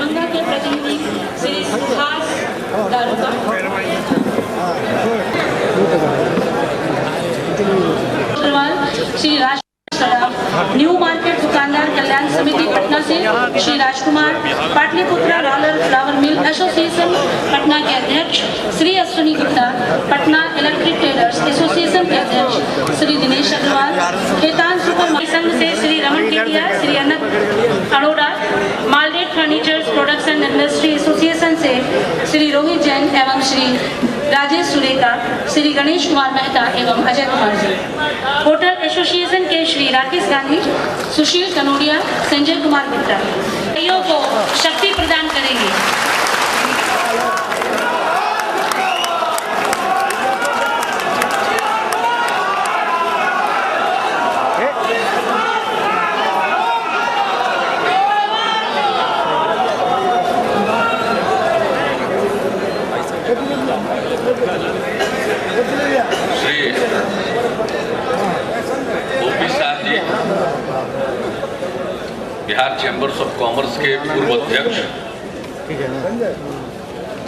दरभंगा के प्रतिनिधि Shri Subhash Daruka, Shri Raj new market दुकानदार कल्याण समिति पटना से Shri Rajkumar, Pataliputra roller flour mill association Patna के अध्यक्ष Shri Ashwini Gupta, Patna electric traders association के अध्यक्ष श्री दिनेश अग्रवाल, खेतान सुपर संघ से श्री रमन केटिया, श्री अनंत अरोड़ा, मालडेट फर्नीचर्स प्रोडक्शन इंडस्ट्री एसोसिएशन से श्री रोहित जैन एवं श्री राजेश सुरेखा, श्री गणेश कुमार मेहता एवं अजय कुमार जी, होटल एसोसिएशन के श्री राकेश गांधी, सुशील कनोडिया, संजय कुमार गुप्ता को शक्ति प्रदान करेंगे। बिहार चैम्बर्स ऑफ कॉमर्स के पूर्व अध्यक्ष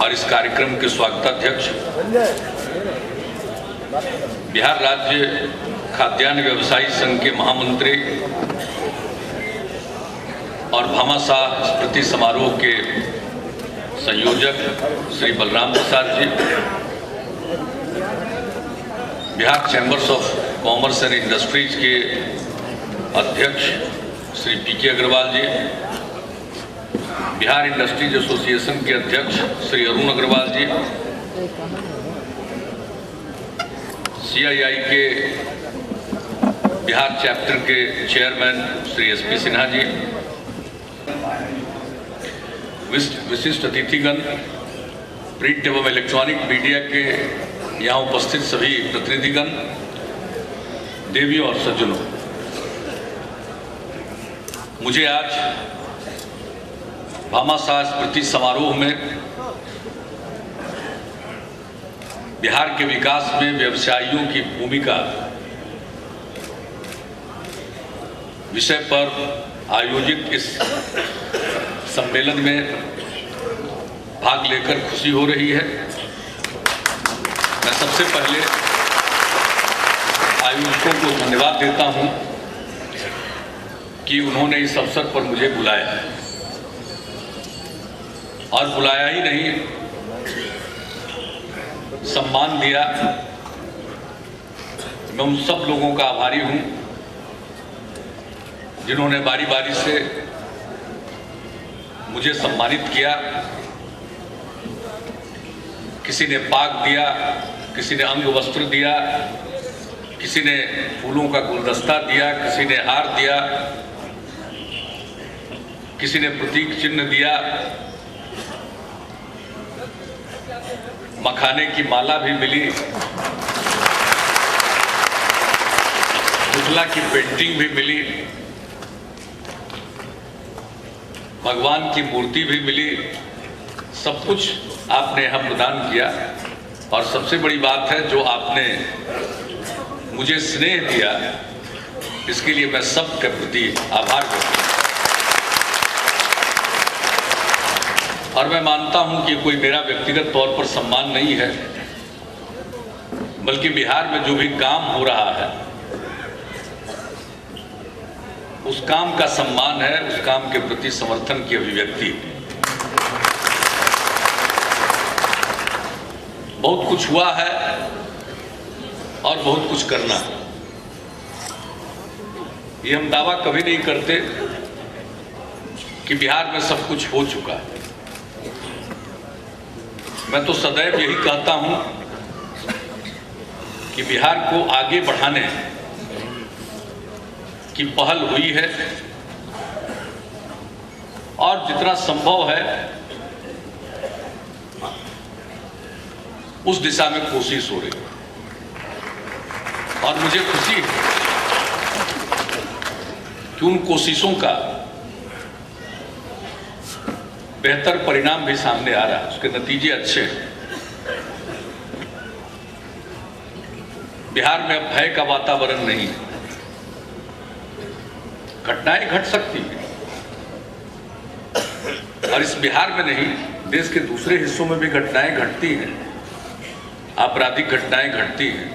और इस कार्यक्रम के स्वागताध्यक्ष, बिहार राज्य खाद्यान्न व्यवसायी संघ के महामंत्री और भामाशाह स्मृति समारोह के संयोजक Shri Balram Prasad ji, Bihar chambers of commerce and industries के अध्यक्ष Shri PK Agarwal ji, Bihar industries association के अध्यक्ष श्री अरुण अग्रवाल जी, सीआईआई के बिहार चैप्टर के चेयरमैन श्री एसपी सिन्हा जी, विशिष्ट अतिथिगण, प्रिंट एवं इलेक्ट्रॉनिक मीडिया के यहाँ उपस्थित सभी प्रतिनिधिगण, देवियों और सज्जनों, मुझे आज भामाशाह स्मृति समारोह में बिहार के विकास में व्यवसायियों की भूमिका विषय पर आयोजित इस सम्मेलन में भाग लेकर खुशी हो रही है। मैं सबसे पहले आयोजकों को धन्यवाद देता हूं कि उन्होंने इस अवसर पर मुझे बुलाया, और बुलाया ही नहीं, सम्मान दिया। मैं उन सब लोगों का आभारी हूं जिन्होंने बारी बारी से मुझे सम्मानित किया। किसी ने पाग दिया, किसी ने अंग वस्त्र दिया, किसी ने फूलों का गुलदस्ता दिया, किसी ने हार दिया, किसी ने प्रतीक चिन्ह दिया, मखाने की माला भी मिली, पुतला की पेंटिंग भी मिली, भगवान की मूर्ति भी मिली। सब कुछ आपने यहाँ प्रदान किया, और सबसे बड़ी बात है जो आपने मुझे स्नेह दिया, इसके लिए मैं सबके प्रति आभार व्यक्त करता हूं। और मैं मानता हूं कि कोई मेरा व्यक्तिगत तौर पर सम्मान नहीं है, बल्कि बिहार में जो भी काम हो रहा है उस काम का सम्मान है, उस काम के प्रति समर्थन की अभिव्यक्ति। बहुत कुछ हुआ है और बहुत कुछ करना है। ये हम दावा कभी नहीं करते कि बिहार में सब कुछ हो चुका है। मैं तो सदैव यही कहता हूं कि बिहार को आगे बढ़ाने की पहल हुई है, और जितना संभव है उस दिशा में कोशिश हो रही है। और मुझे खुशी है कि उन कोशिशों का बेहतर परिणाम भी सामने आ रहा है, उसके नतीजे अच्छे हैं। बिहार में अब भय का वातावरण नहीं है। घटनाएं घट सकती हैं, और इस बिहार में नहीं, देश के दूसरे हिस्सों में भी घटनाएं घटती हैं, आपराधिक घटनाएं घटती हैं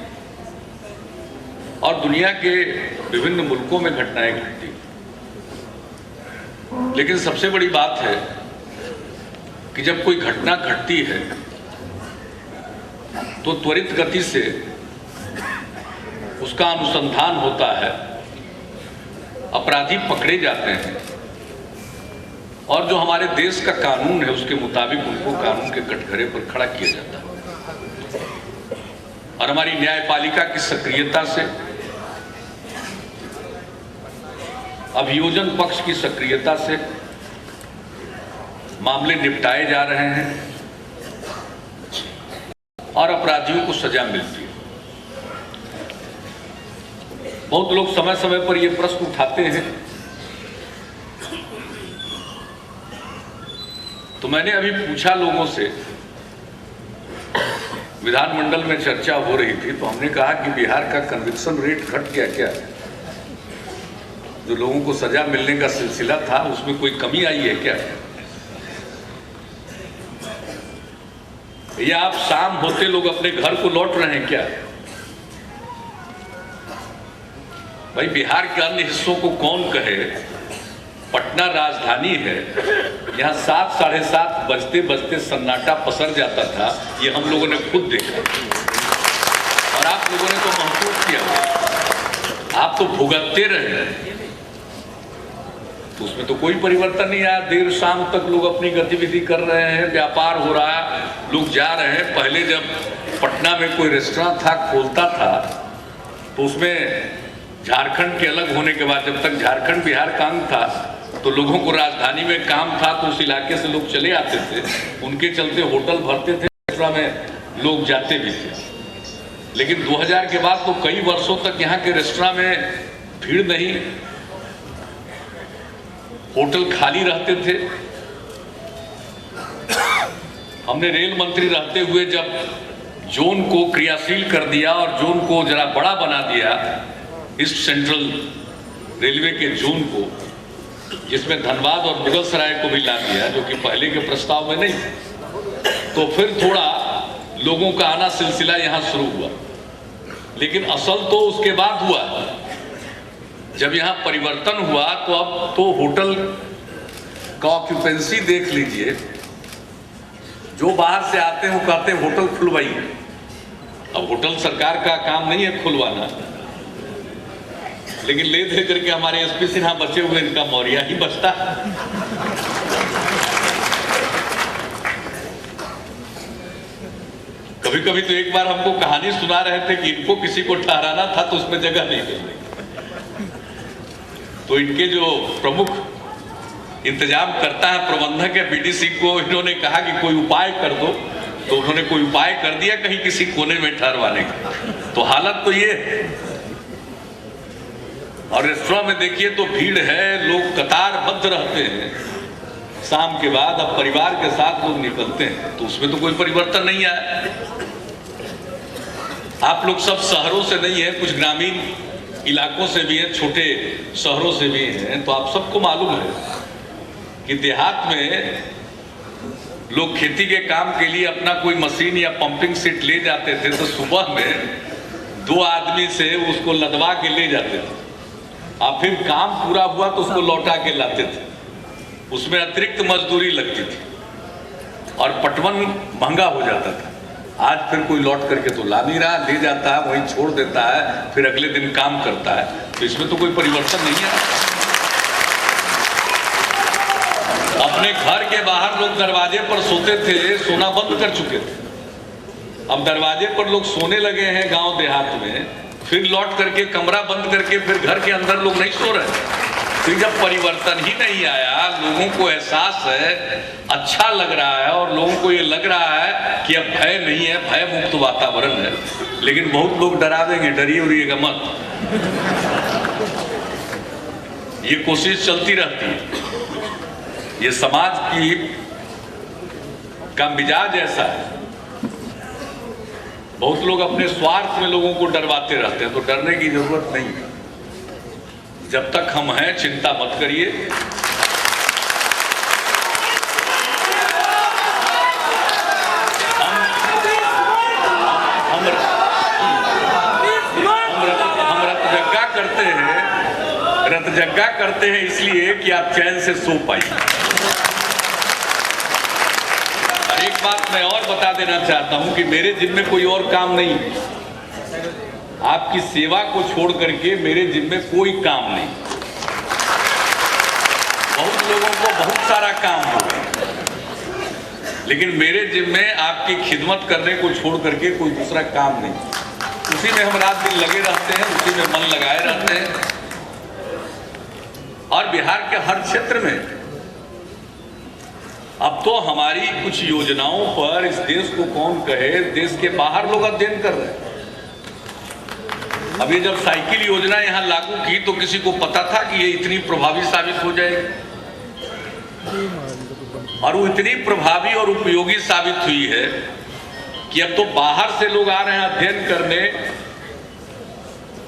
और दुनिया के विभिन्न मुल्कों में घटनाएं घटती हैं। लेकिन सबसे बड़ी बात है कि जब कोई घटना घटती है तो त्वरित गति से उसका अनुसंधान होता है, अपराधी पकड़े जाते हैं और जो हमारे देश का कानून है उसके मुताबिक उनको कानून के कटघरे पर खड़ा किया जाता है। और हमारी न्यायपालिका की सक्रियता से, अभियोजन पक्ष की सक्रियता से मामले निपटाए जा रहे हैं और अपराधियों को सजा मिलती है। बहुत लोग समय समय पर यह प्रश्न उठाते हैं, तो मैंने अभी पूछा लोगों से, विधानमंडल में चर्चा हो रही थी, तो हमने कहा कि बिहार का कन्विक्शन रेट घट गया क्या? जो लोगों को सजा मिलने का सिलसिला था उसमें कोई कमी आई है क्या? या आप शाम होते लोग अपने घर को लौट रहे हैं क्या? भाई बिहार के अन्य हिस्सों को कौन कहे, पटना राजधानी है, यहाँ 7 साढ़े 7 बजते बजते सन्नाटा पसर जाता था, ये हम लोगों ने खुद देखा और आप लोगों ने तो महसूस किया, आप तो भुगतते रहे, तो उसमें तो कोई परिवर्तन नहीं आया। देर शाम तक लोग अपनी गतिविधि कर रहे हैं, व्यापार हो रहा है, लोग जा रहे हैं। पहले जब पटना में कोई रेस्टोरेंट था, खोलता था, तो उसमें झारखंड के अलग होने के बाद, जब तक झारखंड बिहार का अंग था, तो लोगों को राजधानी में काम था तो उस इलाके से लोग चले आते थे, उनके चलते होटल भरते थे, रेस्टोरेंट में लोग जाते भी थे। लेकिन 2000 के बाद तो कई वर्षों तक यहाँ के रेस्टोरेंट में भीड़ नहीं, होटल खाली रहते थे। हमने रेल मंत्री रहते हुए जब जोन को क्रियाशील कर दिया और जोन को जरा बड़ा बना दिया, इस सेंट्रल रेलवे के जोन को, जिसमें धनबाद और मुगलसराय को भी ला दिया, जो कि पहले के प्रस्ताव में नहीं, तो फिर थोड़ा लोगों का आना सिलसिला यहाँ शुरू हुआ। लेकिन असल तो उसके बाद हुआ, जब यहाँ परिवर्तन हुआ तो अब तो होटल का ऑक्यूपेंसी देख लीजिए, जो बाहर से आते हैं वो कहते हैं होटल खुलवाइए। अब होटल सरकार का काम नहीं है खुलवाना, लेकिन ले दे करके हमारे एसपी सिन्हा बचे हुए, इनका मौर्या ही बचता। कभी कभी तो एक बार हमको कहानी सुना रहे थे कि इनको किसी को ठहराना था तो उसमें जगह नहीं मिल रही, तो इनके जो प्रमुख इंतजाम करता है प्रबंधक है बीडीसी को, इन्होंने कहा कि कोई उपाय कर दो, तो उन्होंने कोई उपाय कर दिया कहीं किसी कोने में ठहरवाने का। तो हालत तो ये, और रेस्टोरेंट में देखिए तो भीड़ है, लोग कतारबद्ध रहते हैं शाम के बाद, अब परिवार के साथ लोग निकलते हैं, तो उसमें तो कोई परिवर्तन नहीं आया। आप लोग सब शहरों से नहीं है, कुछ ग्रामीण इलाकों से भी हैं, छोटे शहरों से भी हैं, तो आप सबको मालूम है कि देहात में लोग खेती के काम के लिए अपना कोई मशीन या पंपिंग सेट ले जाते थे, तो सुबह में 2 आदमी से उसको लदवा के ले जाते थे, और फिर काम पूरा हुआ तो उसको लौटा के लाते थे, उसमें अतिरिक्त मजदूरी लगती थी और पटवन महंगा हो जाता था। आज फिर कोई लौट करके तो ला नहीं रहा, ले जाता है वहीं छोड़ देता है, फिर अगले दिन काम करता है, तो इसमें तो कोई परिवर्तन नहीं है। अपने घर के बाहर लोग दरवाजे पर सोते थे, सोना बंद कर चुके थे, अब दरवाजे पर लोग सोने लगे हैं गांव देहात में, फिर लौट करके कमरा बंद करके फिर घर के अंदर लोग नहीं सो रहे। तो जब परिवर्तन ही नहीं आया, लोगों को एहसास है, अच्छा लग रहा है और लोगों को ये लग रहा है कि अब भय नहीं है, भय मुक्त वातावरण है, लेकिन बहुत लोग डरा देंगे, डरिए उड़िएगा मत, ये कोशिश चलती रहती है। ये समाज की का मिजाज ऐसा है, बहुत लोग अपने स्वार्थ में लोगों को डरवाते रहते हैं, तो डरने की जरूरत नहीं है। जब तक हम हैं चिंता मत करिए, हल्का करते हैं इसलिए कि आप चैन से सो पाइए। और एक बात मैं और बता देना चाहता हूं कि मेरे जिम्मे कोई और काम नहीं है। आपकी सेवा को छोड़ करके मेरे जिम्मे कोई काम नहीं। बहुत लोगों को बहुत सारा काम हो गया, लेकिन मेरे जिम्मे आपकी खिदमत करने को छोड़ करके कोई दूसरा काम नहीं। उसी में हम रात दिन लगे रहते हैं, उसी में मन लगाए रहते हैं। और बिहार के हर क्षेत्र में अब तो हमारी कुछ योजनाओं पर इस देश को कौन कहे, देश के बाहर लोग अध्ययन कर रहे हैं। अब ये जब साइकिल योजना यहां लागू की तो किसी को पता था कि ये इतनी प्रभावी साबित हो जाएगी? और वो इतनी प्रभावी और उपयोगी साबित हुई है कि अब तो बाहर से लोग आ रहे हैं अध्ययन करने,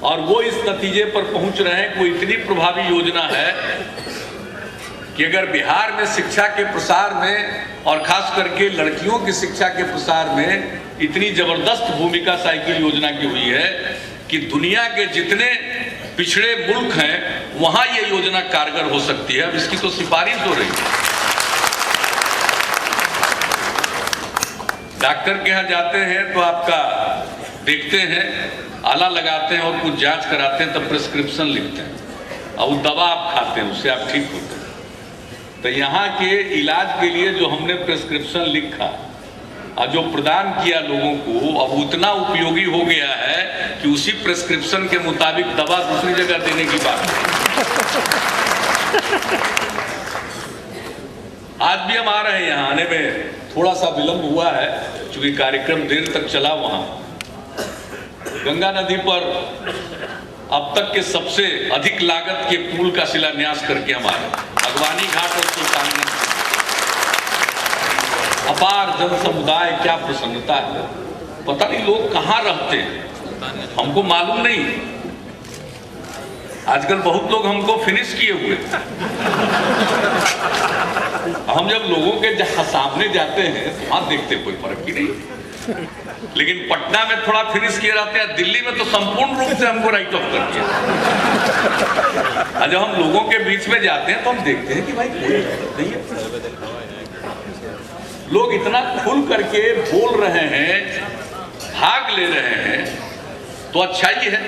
और वो इस नतीजे पर पहुंच रहे हैं कि वो इतनी प्रभावी योजना है कि अगर बिहार में शिक्षा के प्रसार में और खास करके लड़कियों की शिक्षा के प्रसार में इतनी जबरदस्त भूमिका साइकिल योजना की हुई है कि दुनिया के जितने पिछड़े मुल्क हैं वहां ये योजना कारगर हो सकती है। अब इसकी तो सिफारिश हो रही है। डॉक्टर के यहाँ जाते हैं तो आपका देखते हैं, आला लगाते हैं और कुछ जांच कराते हैं, तब प्रिस्क्रिप्शन लिखते हैं और वो दवा आप खाते हैं, उससे आप ठीक होते हैं। तो यहाँ के इलाज के लिए जो हमने प्रिस्क्रिप्शन लिखा और जो प्रदान किया लोगों को, अब उतना उपयोगी हो गया है कि उसी प्रिस्क्रिप्शन के मुताबिक दवा दूसरी जगह देने की बात है। आज भी हम आ रहे हैं, यहाँ आने में थोड़ा सा विलंब हुआ है क्योंकि कार्यक्रम देर तक चला। वहाँ गंगा नदी पर अब तक के सबसे अधिक लागत के पुल का शिलान्यास करके हम आ रहे हैं। भगवानी घाट और सुल्तानगंज, अपार जन समुदाय, क्या प्रसन्नता है। पता नहीं लोग कहाँ रहते हैं, हमको मालूम नहीं। आजकल बहुत लोग हमको फिनिश किए हुए। हम जब लोगों के सामने जाते हैं तो वहां देखते कोई फर्क ही नहीं, लेकिन पटना में थोड़ा फिनिश किए रहते हैं, दिल्ली में तो संपूर्ण रूप से हमको राइट ऑफ कर दिया। जब हम लोगों के बीच में जाते हैं तो हम देखते हैं कि भाई कोई नहीं है। लोग इतना खुल करके बोल रहे हैं, भाग ले रहे हैं, तो अच्छा ही है।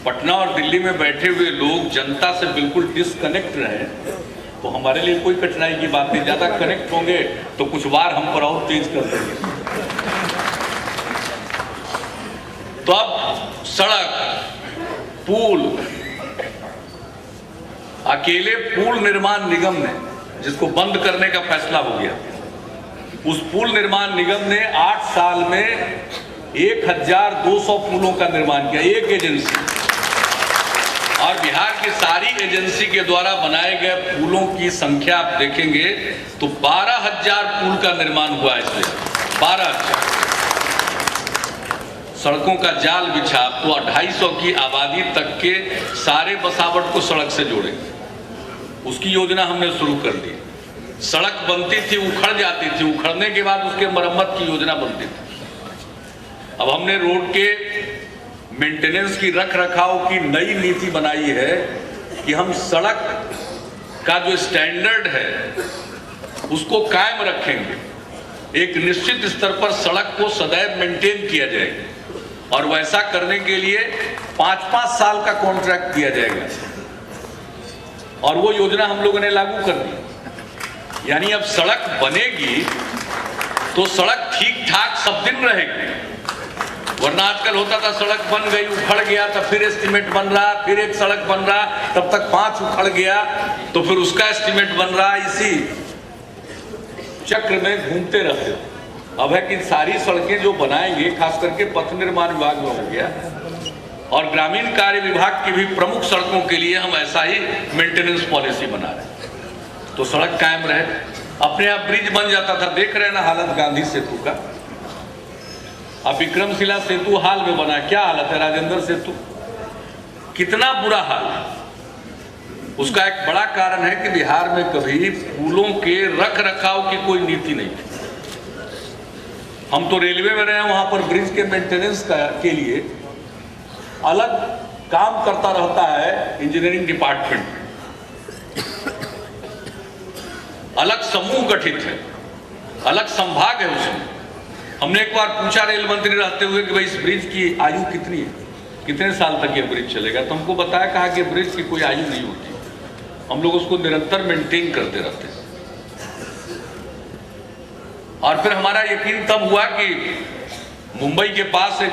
पटना और दिल्ली में बैठे हुए लोग जनता से बिल्कुल डिस्कनेक्ट रहे तो हमारे लिए कोई कठिनाई की बात नहीं। ज्यादा कनेक्ट होंगे तो कुछ बार हम पर और तेज कर देंगे। तो अब सड़क, पुल, अकेले पुल निर्माण निगम ने, जिसको बंद करने का फैसला हो गया, उस पुल निर्माण निगम ने 8 साल में 1200 पुलों का निर्माण किया, एक एजेंसी। और बिहार की सारी एजेंसी के द्वारा बनाए गए पुलों की संख्या आप देखेंगे तो 12,000 पुल का निर्माण हुआ है इसमें। 12,000 सड़कों का जाल बिछा तो 250 की आबादी तक के सारे बसावट को सड़क से जोड़े, उसकी योजना हमने शुरू कर दी। सड़क बनती थी, उखड़ जाती थी, उखड़ने के बाद उसके मरम्मत की योजना बनती थी। अब हमने रोड के मेंटेनेंस की, रख रखाव की नई नीति बनाई है कि हम सड़क का जो स्टैंडर्ड है उसको कायम रखेंगे। एक निश्चित स्तर पर सड़क को सदैव मेंटेन किया जाएगा और वैसा करने के लिए 5-5 साल का कॉन्ट्रैक्ट दिया जाएगा। और वो योजना हम लोगों ने लागू कर दी। यानी अब सड़क बनेगी तो सड़क ठीक ठाक सब दिन रहेगी, वरना आजकल होता था सड़क बन गई, उखड़ गया, तब फिर एस्टीमेट बन रहा, फिर एक सड़क बन रहा, तब तक 5 उखड़ गया तो फिर उसका एस्टीमेट बन रहा, इसी चक्र में घूमते रहते। अब है कि सारी सड़कें जो बनाएंगे, खास करके पथ निर्माण विभाग में हो गया और ग्रामीण कार्य विभाग की भी प्रमुख सड़कों के लिए हम ऐसा ही मेंटेनेंस पॉलिसी बना रहे हैं तो सड़क कायम रहे। अपने आप ब्रिज बन जाता था, देख रहे हैं ना हालत गांधी सेतु का। अब विक्रमशिला सेतु हाल में बना, क्या हालत है राजेंद्र सेतु, कितना बुरा हाल है। उसका एक बड़ा कारण है कि बिहार में कभी पुलों के रख रखाव की कोई नीति नहीं थी। हम तो रेलवे में रहे, वहां पर ब्रिज के मेंटेनेंस के लिए अलग काम करता रहता है इंजीनियरिंग डिपार्टमेंट। अलग समूह गठित है, अलग संभाग है उसमें। हमने एक बार पूछा रेल मंत्री रहते हुए कि भाई इस ब्रिज की आयु कितनी है, कितने साल तक ये ब्रिज चलेगा, तो हमको बताया, कहा कि ब्रिज की कोई आयु नहीं होती, हम लोग उसको निरंतर मेंटेन करते रहते हैं। और फिर हमारा यकीन तब हुआ कि मुंबई के पास एक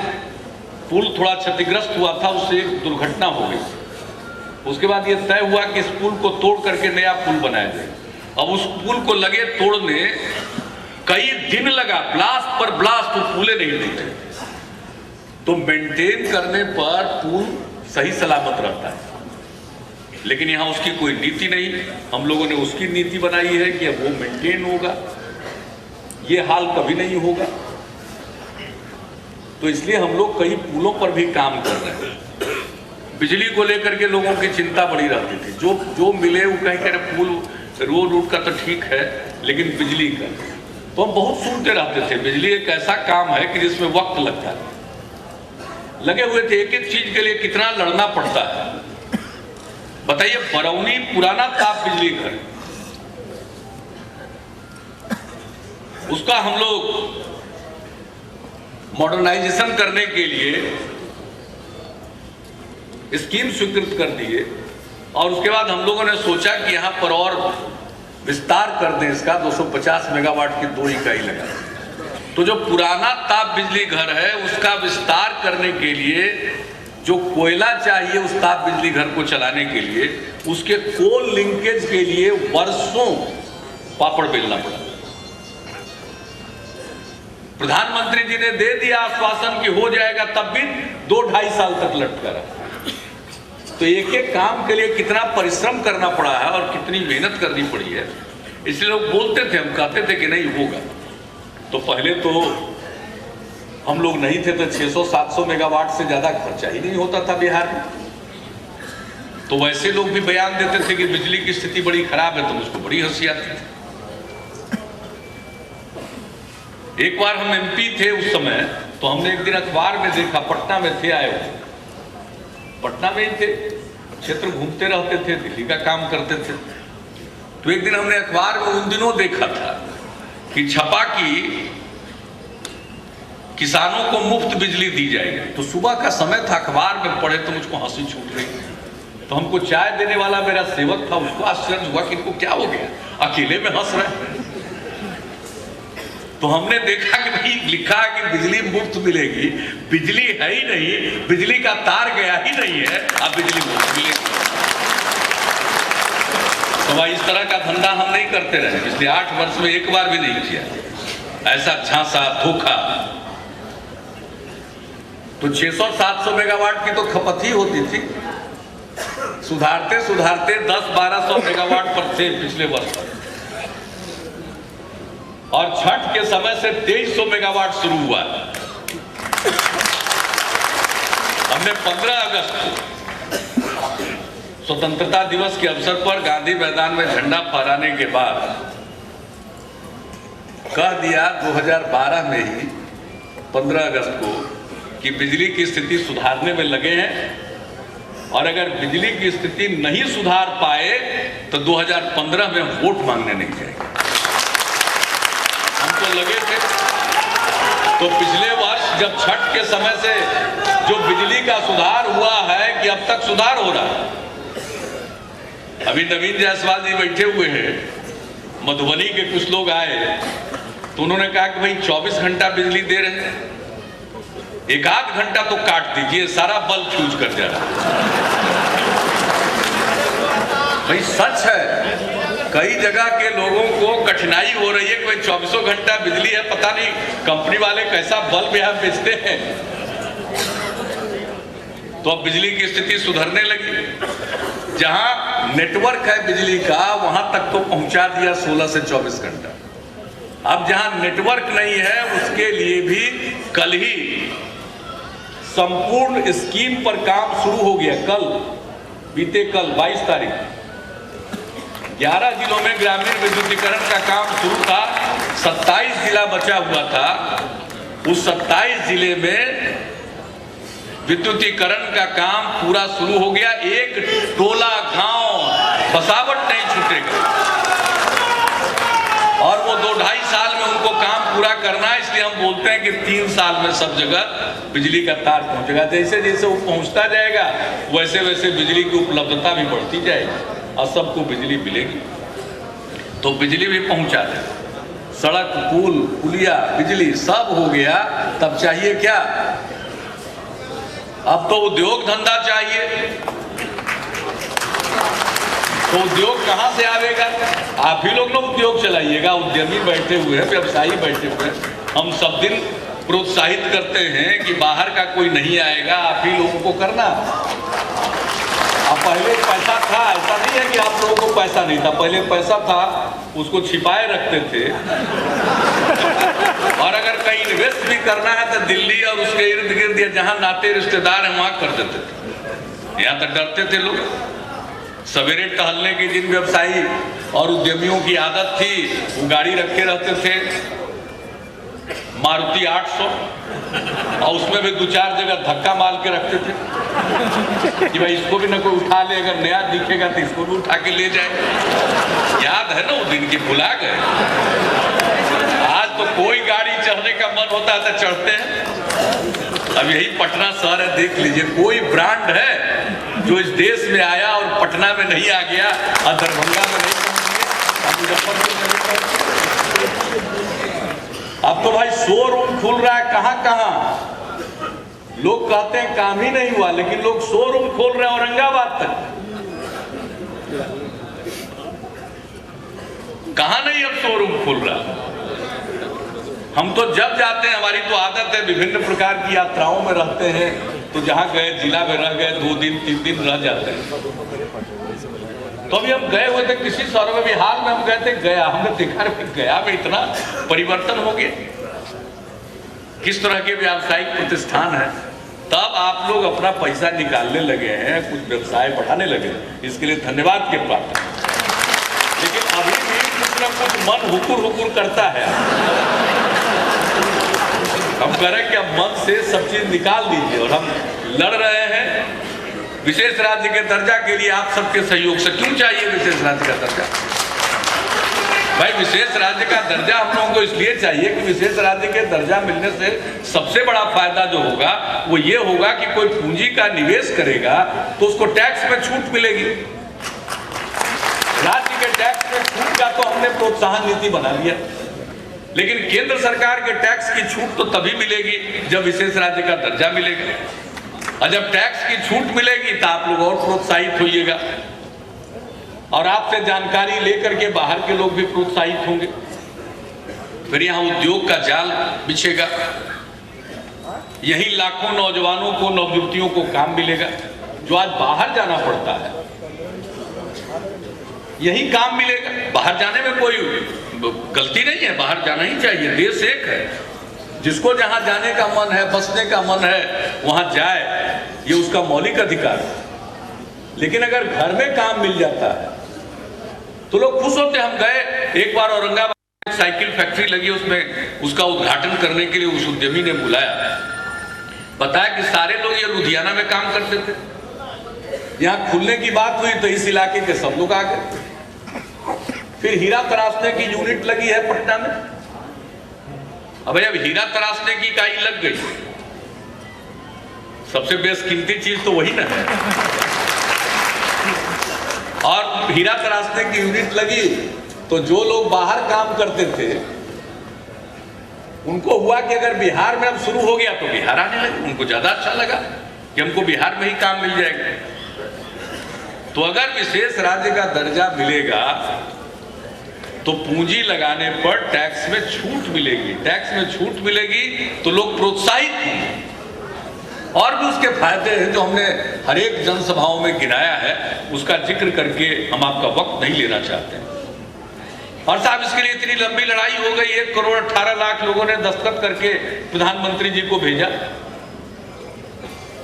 पुल थोड़ा क्षतिग्रस्त हुआ था, उससे एक दुर्घटना हो गई। उसके बाद ये तय हुआ कि इस पुल को तोड़ करके नया पुल बनाया जाए। अब उस पुल को लगे तोड़ने कई दिन लगा, ब्लास्ट पर ब्लास्ट, तो पुले नहीं टूटे। तो मेंटेन करने पर पुल सही सलामत रहता है, लेकिन यहां उसकी कोई नीति नहीं। हम लोगों ने उसकी नीति बनाई है कि अब वो मेंटेन होगा, ये हाल कभी नहीं होगा। तो इसलिए हम लोग कई पुलों पर भी काम कर रहे हैं। बिजली को लेकर के लोगों की चिंता बड़ी रहती थी, जो मिले वो कहीं कह रहे पुल रोड रूट का तो ठीक है, लेकिन बिजली का तो हम बहुत सुनते रहते थे। बिजली एक ऐसा काम है कि जिसमें वक्त लगता है। लगे हुए थे, एक एक चीज के लिए कितना लड़ना पड़ता है। बताइए, बरौनी पुराना ताप बिजली घर, उसका हम लोग मॉडर्नाइजेशन करने के लिए स्कीम स्वीकृत कर दिए, और उसके बाद हम लोगों ने सोचा कि यहाँ पर और विस्तार कर दें इसका, 250 मेगावाट की 2 इकाई लगा। तो जो पुराना ताप बिजली घर है उसका विस्तार करने के लिए जो कोयला चाहिए उस ताप बिजली घर को चलाने के लिए, उसके कोल लिंकेज के लिए वर्षों पापड़ बेलना पड़ा। प्रधानमंत्री जी ने दे दिया आश्वासन कि हो जाएगा, तब भी 2-2.5 साल तक लटका रहा। तो एक एक काम के लिए कितना परिश्रम करना पड़ा है और कितनी मेहनत करनी पड़ी है। इसलिए लोग बोलते थे, हम कहते थे कि नहीं होगा। तो पहले तो हम लोग नहीं थे तो 600-700 मेगावाट से ज्यादा खर्चा ही नहीं होता था बिहार में। तो वैसे लोग भी बयान देते थे कि बिजली की स्थिति बड़ी खराब है, तो मुझको बड़ी हंसी आती थी। एक बार हम एमपी थे उस समय, तो हमने एक दिन अखबार में देखा, पटना में थे, आए हुए पटना में ही थे, क्षेत्र घूमते रहते थे, दिल्ली का काम करते थे। तो एक दिन हमने अखबार में उन दिनों देखा था कि छपा कि किसानों को मुफ्त बिजली दी जाएगी। तो सुबह का समय था, अखबार में पढ़े तो मुझको हंसी छूट गई। तो हमको चाय देने वाला मेरा सेवक था, उसको आश्चर्य हुआ कि इनको क्या हो गया, अकेले में हंस रहे। तो हमने देखा कि भाई लिखा है कि बिजली मुफ्त मिलेगी, बिजली है ही नहीं, बिजली का तार गया ही नहीं है, अब बिजली मुफ्त मिलेगी। तो भाई इस तरह का धंधा हम नहीं करते रहे, पिछले 8 वर्ष में एक बार भी नहीं किया ऐसा झांसा धोखा। तो 600-700 मेगावाट की तो खपत ही होती थी, सुधारते सुधारते 10-1200 मेगावाट पर थे पिछले वर्ष। और छठ के समय से 2300 मेगावाट शुरू हुआ। हमने 15 अगस्त को स्वतंत्रता दिवस के अवसर पर गांधी मैदान में झंडा फहराने के बाद कह दिया 2012 में ही 15 अगस्त को कि बिजली की स्थिति सुधारने में लगे हैं, और अगर बिजली की स्थिति नहीं सुधार पाए तो 2015 में वोट मांगने नहीं जाएंगे। हमको लगे थे। तो पिछले वर्ष जब छठ के समय से जो बिजली का सुधार हुआ है कि अब तक सुधार हो रहा है। अभी नवीन जायसवाल जी बैठे हुए हैं, मधुबनी के कुछ लोग आए तो उन्होंने कहा कि भाई 24 घंटा बिजली दे रहे हैं, 1-8 घंटा तो काट दीजिए, सारा बल्ब फ्यूज कर जा रहा है। भाई सच है, कई जगह के लोगों को कठिनाई हो रही है कि भाई 24 घंटा बिजली है, पता नहीं कंपनी वाले कैसा बल्ब यहाँ बेचते हैं। तो अब बिजली की स्थिति सुधरने लगी। जहां नेटवर्क है बिजली का वहां तक तो पहुंचा दिया 16 से 24 घंटा। अब जहां नेटवर्क नहीं है उसके लिए भी कल ही संपूर्ण स्कीम पर काम शुरू हो गया। कल, बीते कल 22 तारीख 11 जिलों में ग्रामीण विद्युतीकरण का काम शुरू था। 27 जिला बचा हुआ था। उस 27 जिले में विद्युतीकरण का काम पूरा शुरू हो गया। एक टोला गांव बसावट नहीं पहुंचेगा। और वो 2-2.5 साल में उनको काम पूरा करना है, इसलिए हम बोलते हैं कि 3 साल में सब जगह बिजली का तार पहुंचेगा। जैसे जैसे वो पहुंचता जाएगा वैसे वैसे बिजली की उपलब्धता भी बढ़ती जाएगी और सबको बिजली मिलेगी। तो बिजली भी पहुंचा दे, सड़क, पुल, पुलिया, बिजली सब हो गया, तब चाहिए क्या? अब तो उद्योग धंधा चाहिए। तो उद्योग कहां से आवेगा? आप ही लोग उद्योग चलाइएगा। उद्यमी बैठे हुए हैं, व्यवसायी बैठे हुए हैं। हम सब दिन प्रोत्साहित करते हैं कि बाहर का कोई नहीं आएगा, आप ही लोगों को करना। अब पहले पैसा था, ऐसा नहीं है कि आप लोगों को पैसा नहीं था। पहले पैसा था, उसको छिपाए रखते थे। और अगर कहीं इन्वेस्ट भी करना है तो दिल्ली और उसके इर्द गिर्द या जहां नाते रिश्तेदार हैं वहां कर देते थे। यहाँ तक डरते थे लोग। सवेरे टहलने की जिन व्यवसायी और उद्यमियों की आदत थी, वो गाड़ी रखे रहते थे मारुति 800, और उसमें भी 2-4 जगह धक्का मार के रखते थे कि भाई इसको भी ना कोई उठा ले, अगर नया दिखेगा तो इसको भी उठा के ले जाए। याद है ना वो दिन की? भुला गए? आज तो कोई गाड़ी चढ़ने का मन होता है तो चढ़ते हैं। अब यही पटना शहर है, देख लीजिए, कोई ब्रांड है जो इस देश में आया और पटना में नहीं आ गया, और दरभंगा में नहीं पहुंच गया, और मुजफ्फरपुर में नहीं पहुंच गया। अब तो भाई शोरूम खुल रहा है कहां कहां। लोग कहते हैं काम ही नहीं हुआ, लेकिन लोग शोरूम खोल रहे हैं औरंगाबाद तक। कहां नहीं अब शोरूम खुल रहा। हम तो जब जाते हैं, हमारी तो आदत है, विभिन्न प्रकार की यात्राओं में रहते हैं, तो जहां गए जिला में रह गए, 2 दिन 3 दिन रह जाते हैं। तो अभी हम गए हुए थे किसी शहर में, बिहार में हम गए थे गया। हमने देखा गया में इतना परिवर्तन हो गया, किस तरह के व्यावसायिक प्रतिष्ठान है। तब आप लोग अपना पैसा निकालने लगे हैं, कुछ व्यवसाय बढ़ाने लगे, इसके लिए धन्यवाद के पात्र। लेकिन अभी भी कुछ न कुछ मन हुकुर हुकुर करता है। हम कह रहे हैं कि अब मन से सब चीज निकाल दीजिए, और हम लड़ रहे हैं विशेष राज्य के दर्जा के लिए आप सबके सहयोग से। क्यों चाहिए विशेष राज्य का दर्जा? भाई विशेष राज्य का दर्जा हम लोगों को इसलिए चाहिए कि विशेष राज्य के दर्जा मिलने से सबसे बड़ा फायदा जो होगा वो ये होगा कि कोई पूंजी का निवेश करेगा तो उसको टैक्स में छूट मिलेगी। राज्य के टैक्स में छूट का तो हमने प्रोत्साहन नीति बना लिया, लेकिन केंद्र सरकार के टैक्स की छूट तो तभी मिलेगी जब विशेष राज्य का दर्जा मिलेगा। और जब टैक्स की छूट मिलेगी तो आप लोग और प्रोत्साहित होइएगा, और आपसे जानकारी लेकर के बाहर के लोग भी प्रोत्साहित होंगे। फिर यहाँ उद्योग का जाल बिछेगा, यही लाखों नौजवानों को, नवयुवतियों को काम मिलेगा। जो आज बाहर जाना पड़ता है, यही काम मिलेगा। बाहर जाने में कोई गलती नहीं है, बाहर जाना ही चाहिए। देश एक है, जिसको जहां जाने का मन है, बसने का मन है, वहां जाए, ये उसका मौलिक अधिकार है। लेकिन अगर घर में काम मिल जाता है तो लोग खुश होते। हम गए एक बार औरंगाबाद, साइकिल फैक्ट्री लगी, उसमें उसका उद्घाटन करने के लिए उस उद्यमी ने बुलाया। बताया कि सारे लोग ये लुधियाना में काम करते थे, यहाँ खुलने की बात हुई तो इस इलाके के सब लोग आ गए। फिर हीरा तराशने की यूनिट लगी है पटना में। अब जब हीरा तराशने की इकाई लग गई, सबसे बेशकीमती चीज तो वही ना है, और हीरा तराशने की यूनिट लगी तो जो लोग बाहर काम करते थे उनको हुआ कि अगर बिहार में अब शुरू हो गया तो बिहार आने लगे। उनको ज्यादा अच्छा लगा कि हमको बिहार में ही काम मिल जाएगा। तो अगर विशेष राज्य का दर्जा मिलेगा तो पूंजी लगाने पर टैक्स में छूट मिलेगी। टैक्स में छूट मिलेगी तो लोग प्रोत्साहित होंगे। और भी उसके फायदे हैं जो हमने हर एक जनसभाओं में गिनाया है, उसका जिक्र करके हम आपका वक्त नहीं लेना चाहते हैं। और साहब, इसके लिए इतनी लंबी लड़ाई हो गई, 1 करोड़ 18 लाख लोगों ने दस्तखत करके प्रधानमंत्री जी को भेजा।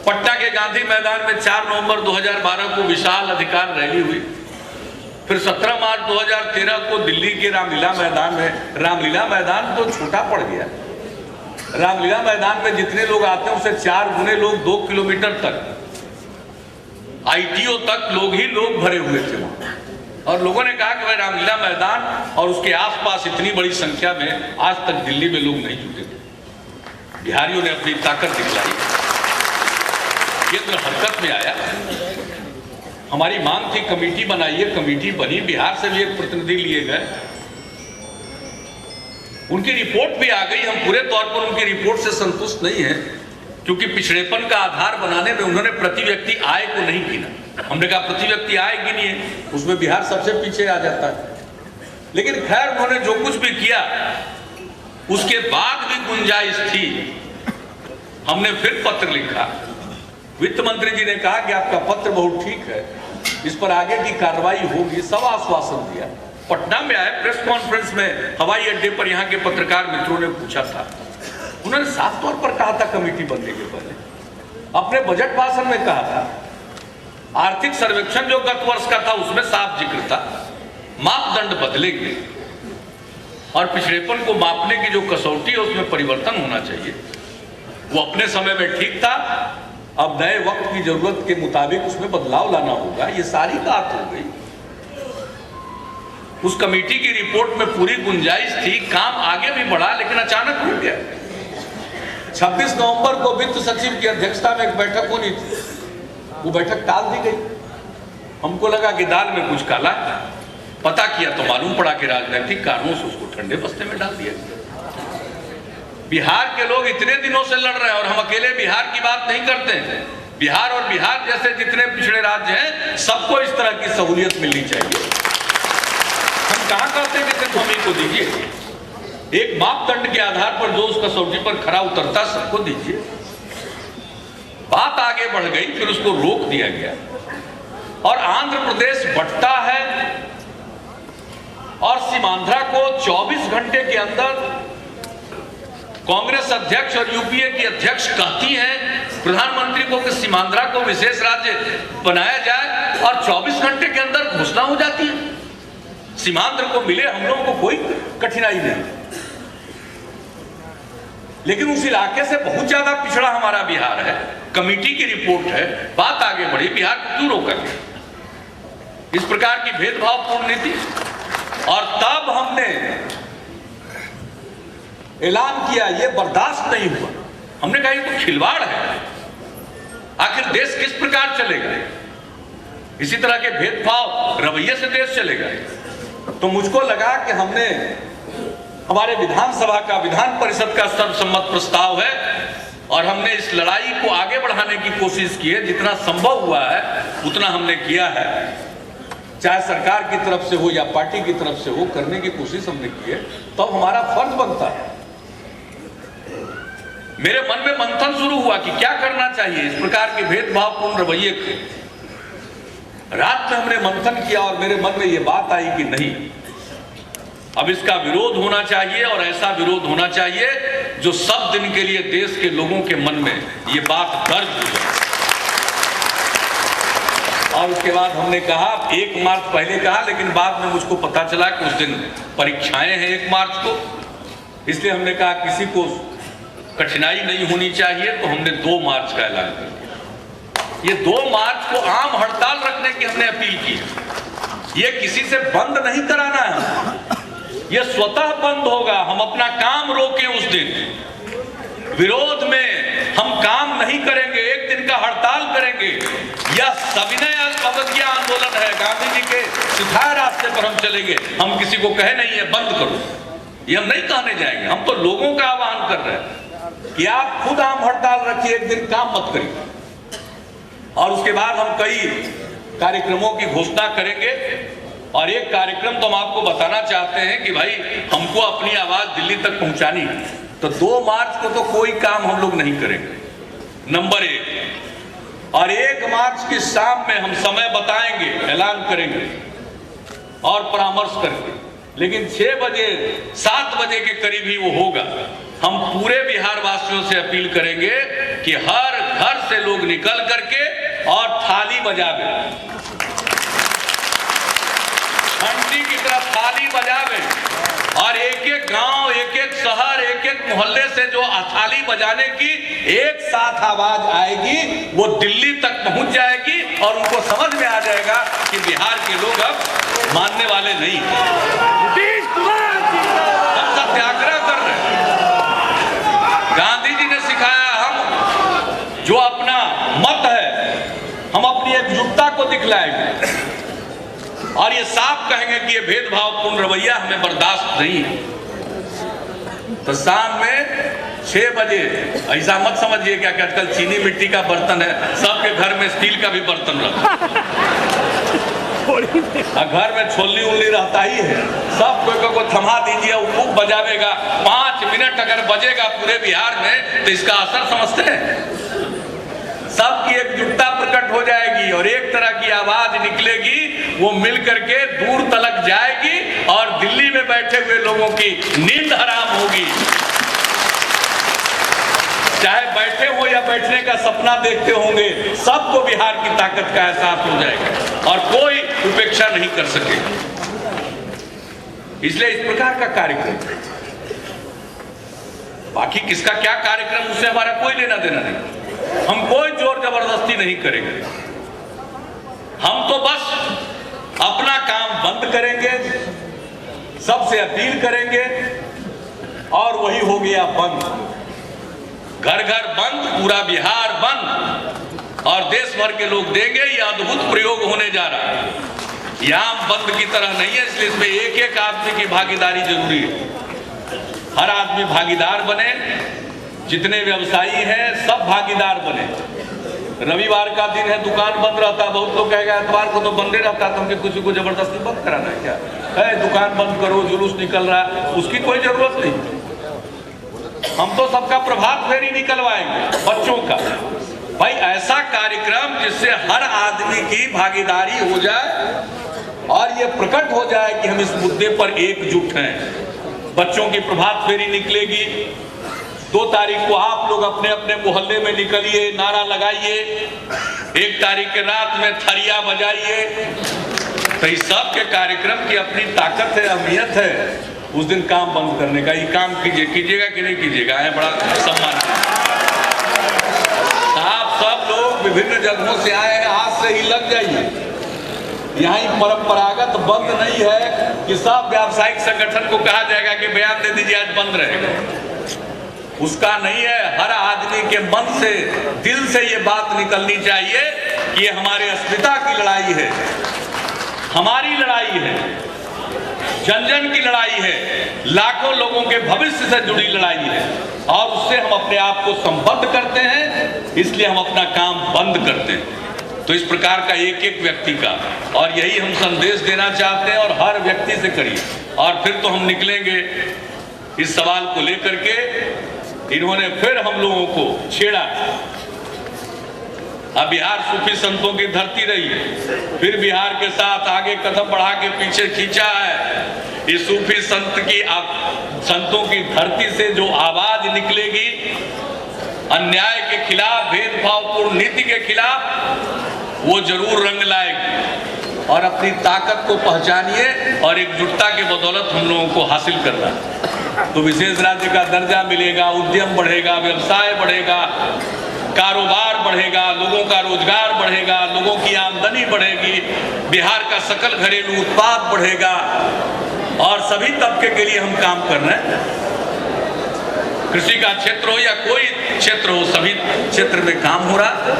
पटना के गांधी मैदान में 4 नवंबर 2012 को विशाल अधिकार रैली हुई। फिर 17 मार्च 2013 को दिल्ली के रामलीला मैदान में, रामलीला मैदान तो छोटा पड़ गया, रामलीला मैदान में जितने लोग आते हैं उससे 4 गुने लोग 2 किलोमीटर तक, ITO तक लोग ही लोग भरे हुए थे वहां। और लोगों ने कहा कि भाई रामलीला मैदान और उसके आसपास इतनी बड़ी संख्या में आज तक दिल्ली में लोग नहीं जुटे थे। बिहारियों ने अपनी ताकत दिखलाई, केंद्र हरकत में आया। हमारी मांग थी कमेटी बनाइए, कमेटी बनी, बिहार से भी एक प्रतिनिधि लिए गए, उनकी रिपोर्ट भी आ गई। हम पूरे तौर पर उनकी रिपोर्ट से संतुष्ट नहीं है, क्योंकि पिछड़ेपन का आधार बनाने में उन्होंने प्रति व्यक्ति आय को नहीं गिना। हमने कहा प्रति व्यक्ति आय गिनिए, उसमें बिहार सबसे पीछे आ जाता है। लेकिन खैर उन्होंने जो कुछ भी किया उसके बाद भी गुंजाइश थी। हमने फिर पत्र लिखा, वित्त मंत्री जी ने कहा कि आपका पत्र बहुत ठीक है, इस पर आगे की कार्रवाई होगी, सब आश्वासन दिया। पटना में आए प्रेस कॉन्फ्रेंस में, हवाई अड्डे पर यहाँ के पत्रकार मित्रों ने पूछा था, उन्होंने साफ तौर पर कहा था कमेटी बनने के पहले, अपने बजट भाषण में कहा था, आर्थिक सर्वेक्षण जो गत वर्ष का था उसमें साफ जिक्र था, मापदंड बदलेंगे और पिछड़ेपन को मापने की जो कसौटी है उसमें परिवर्तन होना चाहिए। वो अपने समय में ठीक था, अब नए वक्त की जरूरत के मुताबिक उसमें बदलाव लाना होगा। ये सारी बात हो गई। उस कमेटी की रिपोर्ट में पूरी गुंजाइश थी, काम आगे भी बढ़ा, लेकिन अचानक रुक गया। 26 नवंबर को वित्त सचिव की अध्यक्षता में एक बैठक होनी थी, वो बैठक टाल दी गई। हमको लगा कि दाल में कुछ काला है, पता किया तो मालूम पड़ा कि राजनीतिक कारणों से उसको ठंडे बस्ते में डाल दिया गया। बिहार के लोग इतने दिनों से लड़ रहे हैं, और हम अकेले बिहार की बात नहीं करते हैं। बिहार और बिहार जैसे जितने पिछड़े राज्य हैं, सबको इस तरह की सहूलियत मिलनी चाहिए। हम कहाँ कहते हैं कि सिर्फ हम ही को दीजिए, एक मापदंड के आधार पर जो उस कसौटी पर खरा उतरता सबको दीजिए। बात आगे बढ़ गई, फिर उसको रोक दिया गया और आंध्र प्रदेश बंटता है और सीमांध्रा को 24 घंटे के अंदर कांग्रेस अध्यक्ष और यूपीए की अध्यक्ष कहती हैं प्रधानमंत्री को कि सीमांध्रा को विशेष राज्य बनाया जाए, और 24 घंटे के अंदर घोषणा हो जाती है। सीमांध्र को मिले, हम लोगों को कोई कठिनाई नहीं, लेकिन उस इलाके से बहुत ज्यादा पिछड़ा हमारा बिहार है। कमेटी की रिपोर्ट है, बात आगे बढ़ी, बिहार को क्यों रोका गया? इस प्रकार की भेदभावपूर्ण नीति। और तब हमने ऐलान किया, ये बर्दाश्त नहीं हुआ। हमने कहा ये तो खिलवाड़ है, आखिर देश किस प्रकार चलेगा? इसी तरह के भेदभाव रवैये से देश चलेगा? तो मुझको लगा कि हमने, हमारे विधानसभा का, विधान परिषद का सर्वसम्मत प्रस्ताव है और हमने इस लड़ाई को आगे बढ़ाने की कोशिश की है। जितना संभव हुआ है उतना हमने किया है, चाहे सरकार की तरफ से हो या पार्टी की तरफ से हो, करने की कोशिश हमने की है। तो हमारा फर्ज बनता है। मेरे मन में मंथन शुरू हुआ कि क्या करना चाहिए इस प्रकार के भेदभावपूर्ण रवैये के। रात में हमने मंथन किया और मेरे मन में ये बात आई कि नहीं, अब इसका विरोध होना चाहिए, और ऐसा विरोध होना चाहिए जो सब दिन के लिए देश के लोगों के मन में ये बात दर्ज हो जाए। और उसके बाद हमने कहा, 1 मार्च पहले कहा, लेकिन बाद में मुझको पता चला कि उस दिन परीक्षाएं हैं 1 मार्च को, इसलिए हमने कहा किसी को कठिनाई नहीं होनी चाहिए, तो हमने 2 मार्च का ऐलान कर दिया। ये 2 मार्च को आम हड़ताल रखने की हमने अपील की। ये किसी से बंद नहीं कराना है, ये स्वतः बंद होगा। हम अपना काम रोके उस दिन, विरोध में हम काम नहीं करेंगे, 1 दिन का हड़ताल करेंगे। यह सविनय अवज्ञा आंदोलन है, गांधी जी के सिखाए रास्ते पर हम चलेंगे। हम किसी को कहे नहीं है बंद करो, ये हम नहीं कहने जाएंगे। हम तो लोगों का आह्वान कर रहे हैं कि आप खुद आम हड़ताल रखिए, 1 दिन काम मत करिए। और उसके बाद हम कई कार्यक्रमों की घोषणा करेंगे। और एक कार्यक्रम तो हम आपको बताना चाहते हैं कि भाई हमको अपनी आवाज दिल्ली तक पहुंचानी है, तो 2 मार्च को तो कोई काम हम लोग नहीं करेंगे, नंबर 1। और 1 मार्च की शाम में हम समय बताएंगे, ऐलान करेंगे और परामर्श करके, लेकिन 6 बजे 7 बजे के करीब ही वो होगा। हम पूरे बिहार वासियों से अपील करेंगे कि हर घर से लोग निकल करके और थाली बजावे, घंटी की तरफ थाली बजावे और एक एक गांव, एक एक शहर, एक एक मोहल्ले से जो थाली बजाने की एक साथ आवाज आएगी, वो दिल्ली तक पहुंच जाएगी और उनको समझ में आ जाएगा कि बिहार के लोग अब मानने वाले नहीं, हम सत्याग्रह कर रहे हैं। गांधी जी ने सिखाया, हम जो अपना मत है, हम अपनी एकजुटता को दिखलाएंगे और ये साफ कहेंगे कि ये भेदभावपूर्ण रवैया हमें बर्दाश्त नहीं है। तो शाम में 6 बजे, ऐसा मत समझिए क्या कि आजकल चीनी मिट्टी का बर्तन है, सबके घर में स्टील का भी बर्तन रखा, घर में छोलनी उल्ली रहता ही है, सब कोई को थमा दीजिए, वो खूब बजावेगा। 5 मिनट अगर बजेगा पूरे बिहार में तो इसका असर समझते हैं। सबकी एकजुटता प्रकट हो जाएगी और एक तरह की आवाज निकलेगी, वो मिल करके दूर तलक जाएगी और दिल्ली में बैठे हुए लोगों की नींद हराम होगी। चाहे बैठे हो या बैठने का सपना देखते होंगे, सबको बिहार की ताकत का एहसास हो जाएगा और कोई उपेक्षा नहीं कर सकेगा। इसलिए इस प्रकार का कार्यक्रम, बाकी किसका क्या कार्यक्रम, उससे हमारा कोई लेना देना नहीं। हम कोई जोर जबरदस्ती नहीं करेंगे, हम तो बस अपना काम बंद करेंगे, सबसे अपील करेंगे और वही हो गया बंद। घर घर बंद, पूरा बिहार बंद और देश भर के लोग देंगे। ये अद्भुत प्रयोग होने जा रहा है, ये आम बंद की तरह नहीं है, इसलिए इसमें एक एक आदमी की भागीदारी जरूरी है। हर आदमी भागीदार बने, जितने व्यवसायी हैं सब भागीदार बने। रविवार का दिन है, दुकान बंद रहता है, बहुत लोग कहेगा एतवार को तो बंद ही रहता है, तो हमके किसी को जबरदस्ती बंद कराना है क्या है? दुकान बंद करो, जुलूस निकल रहा है, उसकी कोई जरूरत नहीं। हम तो सबका प्रभात फेरी निकलवाएंगे, बच्चों का। भाई ऐसा कार्यक्रम जिससे हर आदमी की भागीदारी हो जाए और ये प्रकट हो जाए कि हम इस मुद्दे पर एकजुट हैं। बच्चों की प्रभात फेरी निकलेगी, 2 तारीख को आप लोग अपने अपने मोहल्ले में निकलिए, नारा लगाइए, 1 तारीख के रात में थरिया बजाइए। तो इस सब के कार्यक्रम की अपनी ताकत है, अहमियत है। उस दिन काम बंद करने का, ये काम कीजिएगा कि नहीं कीजिएगा, है बड़ा सम्मान। आप सब लोग विभिन्न जगहों से आए हैं, आज से ही लग जाइए। यहाँ परंपरागत बंद नहीं है कि सब व्यावसायिक संगठन को कहा जाएगा कि बयान दे दीजिए आज बंद रहेगा, उसका नहीं है। हर आदमी के मन से, दिल से ये बात निकलनी चाहिए कि ये हमारे अस्मिता की लड़ाई है, हमारी लड़ाई है, जन जन की लड़ाई है, लाखों लोगों के भविष्य से जुड़ी लड़ाई है और उससे हम अपने आप को संबद्ध करते हैं, इसलिए हम अपना काम बंद करते हैं। तो इस प्रकार का एक एक व्यक्ति का, और यही हम संदेश देना चाहते हैं और हर व्यक्ति से करिए। और फिर तो हम निकलेंगे इस सवाल को लेकर के। इन्होंने फिर हम लोगों को छेड़ा, अब बिहार सूफी संतों की धरती रही है, फिर बिहार के साथ आगे कदम बढ़ा के पीछे खींचा है। इस सूफी संतों की धरती से जो आवाज निकलेगी अन्याय के खिलाफ, भेदभावपूर्ण नीति के खिलाफ, वो जरूर रंग लाएगी। और अपनी ताकत को पहचानिए और एकजुटता के बदौलत हम लोगों को हासिल करना, तो विशेष राज्य का दर्जा मिलेगा, उद्यम बढ़ेगा, व्यवसाय बढ़ेगा, कारोबार बढ़ेगा, लोगों का रोजगार बढ़ेगा, लोगों की आमदनी बढ़ेगी, बिहार का सकल घरेलू उत्पाद बढ़ेगा और सभी तबके के लिए हम काम कर रहे हैं। कृषि का क्षेत्र हो या कोई क्षेत्र हो, सभी क्षेत्र में काम हो रहा।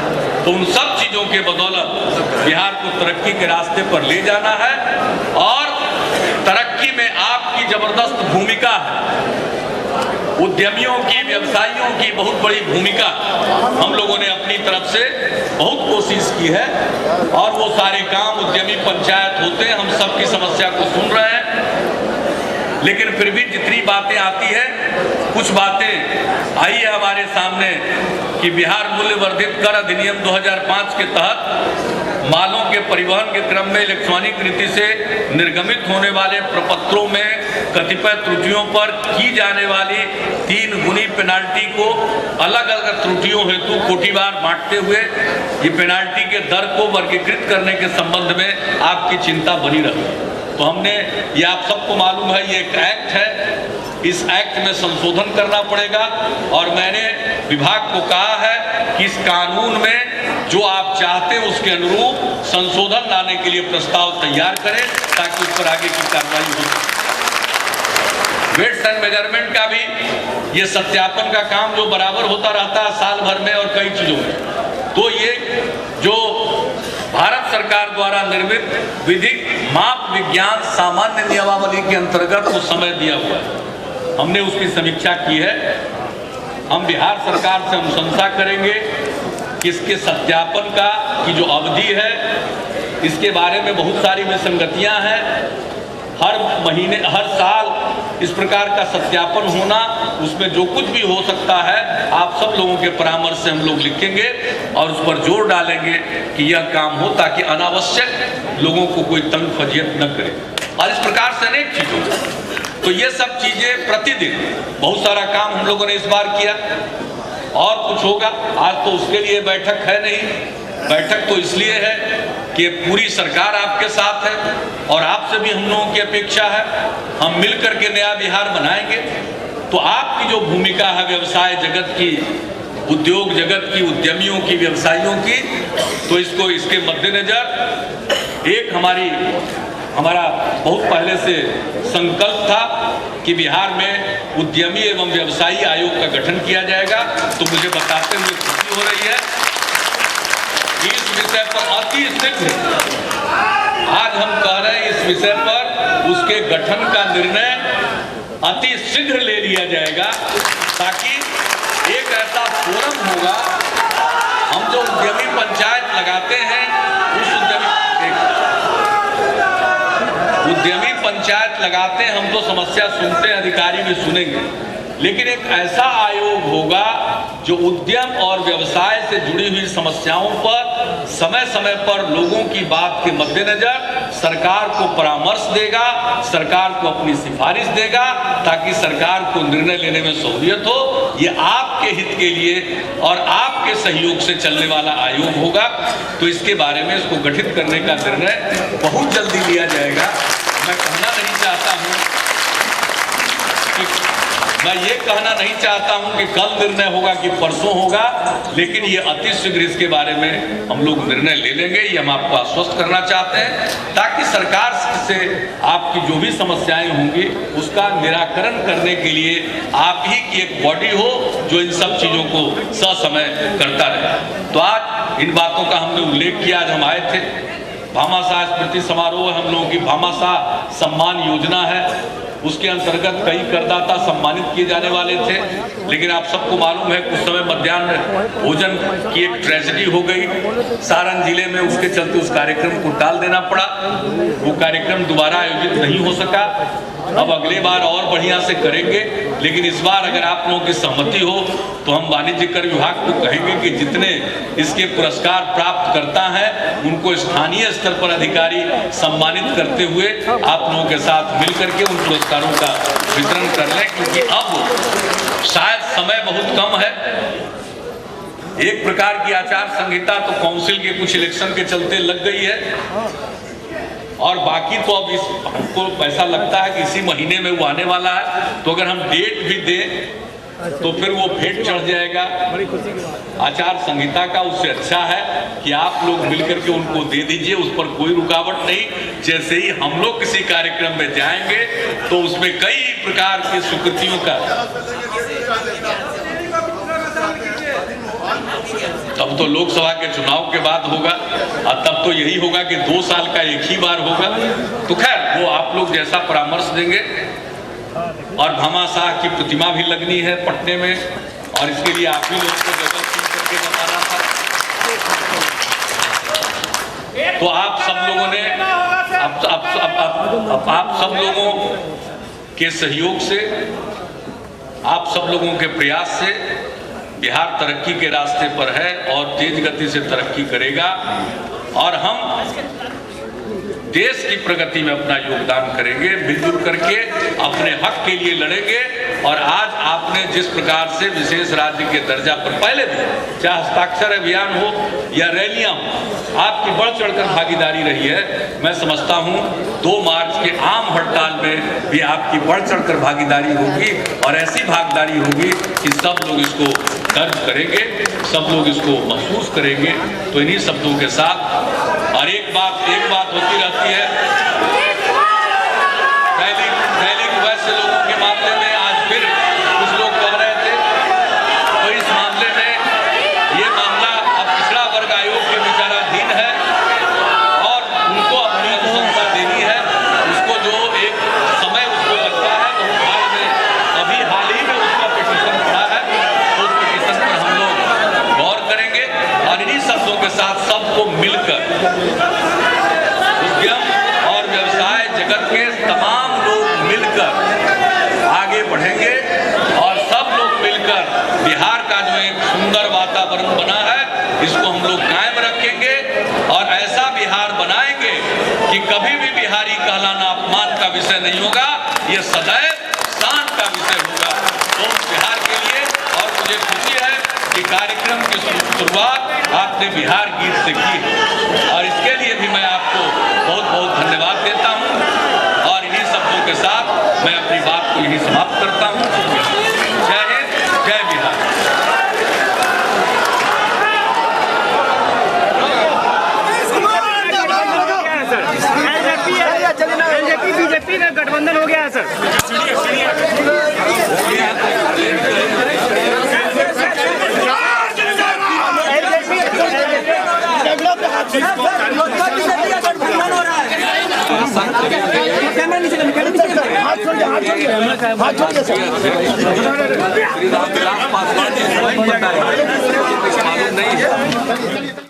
तो उन सब चीजों के बदौलत बिहार को तरक्की के रास्ते पर ले जाना है और तरक्की में आपकी जबरदस्त भूमिका है। उद्यमियों की, व्यवसायियों की बहुत बड़ी भूमिका हम लोगों ने अपनी तरफ से बहुत कोशिश की है और वो सारे काम उद्यमी पंचायत होते हैं, हम सबकी समस्या को सुन रहे हैं। लेकिन फिर भी जितनी बातें आती है, कुछ बातें आई है हमारे सामने कि बिहार मूल्य वर्धित कर अधिनियम 2005 के तहत मालों के परिवहन के क्रम में इलेक्ट्रॉनिक रीति से निर्गमित होने वाले प्रपत्रों में कतिपय त्रुटियों पर की जाने वाली 3 गुनी पेनाल्टी को अलग अलग त्रुटियों हेतु कोटिवार बांटते हुए ये पेनाल्टी के दर को वर्गीकृत करने के संबंध में आपकी चिंता बनी रही। तो हमने, ये आप सबको मालूम है, ये एक एक्ट है, इस एक्ट में संशोधन करना पड़ेगा। और मैंने विभाग को कहा है कि इस कानून में जो आप चाहते हैं उसके अनुरूप संशोधन लाने के लिए प्रस्ताव तैयार करें ताकि उस पर आगे की कार्रवाई हो सके। वेट्स एंड मेजरमेंट का भी ये सत्यापन का काम जो बराबर होता रहता है साल भर में और कई चीजों में, तो ये जो भारत सरकार द्वारा निर्मित विधिक माप विज्ञान सामान्य नियमावली के अंतर्गत वो समय दिया हुआ है, हमने उसकी समीक्षा की है। हम बिहार सरकार से अनुशंसा करेंगे कि इसके सत्यापन का की जो अवधि है, इसके बारे में बहुत सारी विसंगतियां हैं। हर महीने, हर साल इस प्रकार का सत्यापन होना, उसमें जो कुछ भी हो सकता है आप सब लोगों के परामर्श से हम लोग लिखेंगे और उस पर जोर डालेंगे कि यह काम हो ताकि अनावश्यक लोगों को कोई तंग फजियत न करे। और इस प्रकार से अनेक चीज़ों, तो ये सब चीज़ें प्रतिदिन बहुत सारा काम हम लोगों ने इस बार किया और कुछ होगा। आज तो उसके लिए बैठक है नहीं, बैठक तो इसलिए है कि पूरी सरकार आपके साथ है और आपसे भी हम लोगों की अपेक्षा है, हम मिलकर के नया बिहार बनाएंगे। तो आपकी जो भूमिका है व्यवसाय जगत की, उद्योग जगत की, उद्यमियों की, व्यवसायियों की, तो इसको, इसके मद्देनजर एक हमारा बहुत पहले से संकल्प था कि बिहार में उद्यमी एवं व्यवसायी आयोग का गठन किया जाएगा। तो मुझे बताते हुए खुशी हो रही है कि इस विषय पर अति शीघ्र, आज हम कह रहे हैं इस विषय पर उसके गठन का निर्णय अति शीघ्र ले लिया जाएगा, ताकि एक ऐसा फोरम होगा। हम जो उद्यमी पंचायत लगाते हैं, उस उद्यमी पंचायत लगाते हैं, हम तो समस्या सुनते हैं, अधिकारी भी सुनेंगे, लेकिन एक ऐसा आयोग होगा जो उद्यम और व्यवसाय से जुड़ी हुई समस्याओं पर समय समय पर लोगों की बात के मद्देनजर सरकार को परामर्श देगा, सरकार को अपनी सिफारिश देगा, ताकि सरकार को निर्णय लेने में सहूलियत हो। ये आपके हित के लिए और आपके सहयोग से चलने वाला आयोग होगा। तो इसके बारे में, इसको गठित करने का निर्णय बहुत जल्दी लिया जाएगा। मैं कहना नहीं चाहता हूँ कि मैं ये कहना नहीं चाहता हूं कि कल निर्णय होगा कि परसों होगा, लेकिन ये अति शीघ्र इसके बारे में हम लोग निर्णय ले लेंगे। ये हम आपको आश्वस्त करना चाहते हैं, ताकि सरकार से आपकी जो भी समस्याएं होंगी उसका निराकरण करने के लिए आप ही की एक बॉडी हो जो इन सब चीज़ों को ससमय करता रहे। तो आज इन बातों का हमने उल्लेख किया। आज हम आए थे, भामाशाह स्मृति समारोह हम लोगों की भामाशाह सम्मान योजना है, उसके अंतर्गत कई करदाता सम्मानित किए जाने वाले थे, लेकिन आप सबको मालूम है कुछ समय मध्याह्न भोजन की एक ट्रेजेडी हो गई सारण जिले में, उसके चलते उस कार्यक्रम को टाल देना पड़ा। वो कार्यक्रम दोबारा आयोजित नहीं हो सका। अब अगले बार और बढ़िया से करेंगे, लेकिन इस बार अगर आप लोगों की सहमति हो तो हम वाणिज्य कर विभाग को कहेंगे कि जितने इसके पुरस्कार प्राप्त करता है उनको स्थानीय स्तर पर अधिकारी सम्मानित करते हुए आप लोगों के साथ मिलकर के उन पुरस्कारों का वितरण कर लें, क्योंकि अब शायद समय बहुत कम है। एक प्रकार की आचार संहिता तो काउंसिल के कुछ इलेक्शन के चलते लग गई है, और बाकी तो अब हमको ऐसा लगता है कि इसी महीने में वो आने वाला है। तो अगर हम डेट भी दें तो फिर वो भेंट चढ़ जाएगा आचार संहिता का। उससे अच्छा है कि आप लोग मिलकर के उनको दे दीजिए, उस पर कोई रुकावट नहीं। जैसे ही हम लोग किसी कार्यक्रम में जाएंगे तो उसमें कई प्रकार की स्वीकृतियों का, तब तो लोकसभा के चुनाव के बाद होगा, और तब तो यही होगा कि 2 साल का एक ही बार होगा। तो खैर वो आप लोग जैसा परामर्श देंगे। और भामाशाह की प्रतिमा भी लगनी है पटने में, और इसके लिए आप ही लोगों को जगह चुन करके बताना था। तो आप सब लोगों ने, आप सब लोगों के सहयोग से, आप सब लोगों के प्रयास से बिहार तरक्की के रास्ते पर है और तेज गति से तरक्की करेगा, और हम देश की प्रगति में अपना योगदान करेंगे। मिलजुल करके अपने हक के लिए लड़ेंगे और आज आपने जिस प्रकार से विशेष राज्य के दर्जा पर पहले भी चाहे हस्ताक्षर अभियान हो या रैलियां हो, आपकी बढ़ चढ़कर भागीदारी रही है। मैं समझता हूं 2 मार्च के आम हड़ताल में भी आपकी बढ़ चढ़कर भागीदारी होगी और ऐसी भागीदारी होगी कि सब लोग इसको दर्ज करेंगे, सब लोग इसको महसूस करेंगे। तो इन्हीं शब्दों के साथ, और एक बात होती रहती है, दैनिक वैसे लोगों के मामले में आज फिर कुछ लोग कह रहे थे, तो इस मामले में ये मामला अब पिछड़ा वर्ग आयोग के विचाराधीन है और उनको अपनी अनुशंसा देनी है। उसको जो एक समय उसको लगता है, तो हाल ही में उसका पिटीशन पड़ा है, तो उस पिटीशन पर हम लोग गौर करेंगे और इन्हीं शब्दों के साथ सबको मिलकर उद्यम और व्यवसाय जगत के तमाम लोग मिलकर आगे बढ़ेंगे और सब लोग मिलकर बिहार का जो एक सुंदर वातावरण बना है, इसको हम लोग कायम रखेंगे और ऐसा बिहार बनाएंगे कि कभी भी बिहारी कहलाना अपमान का विषय नहीं होगा, ये सदैव शान का विषय होगा। तो बिहार के लिए, और मुझे खुशी है कि कार्यक्रम की शुरुआत आपने बिहार गीत से की और इसके लिए भी मैं आपको बहुत बहुत धन्यवाद देता हूं और इन्हीं शब्दों के साथ मैं अपनी बात को यही समाप्त करता हूं। जय हिंद, जय बिहार। एलजेपी बीजेपी का गठबंधन हो गया है सर। हाथ छोड़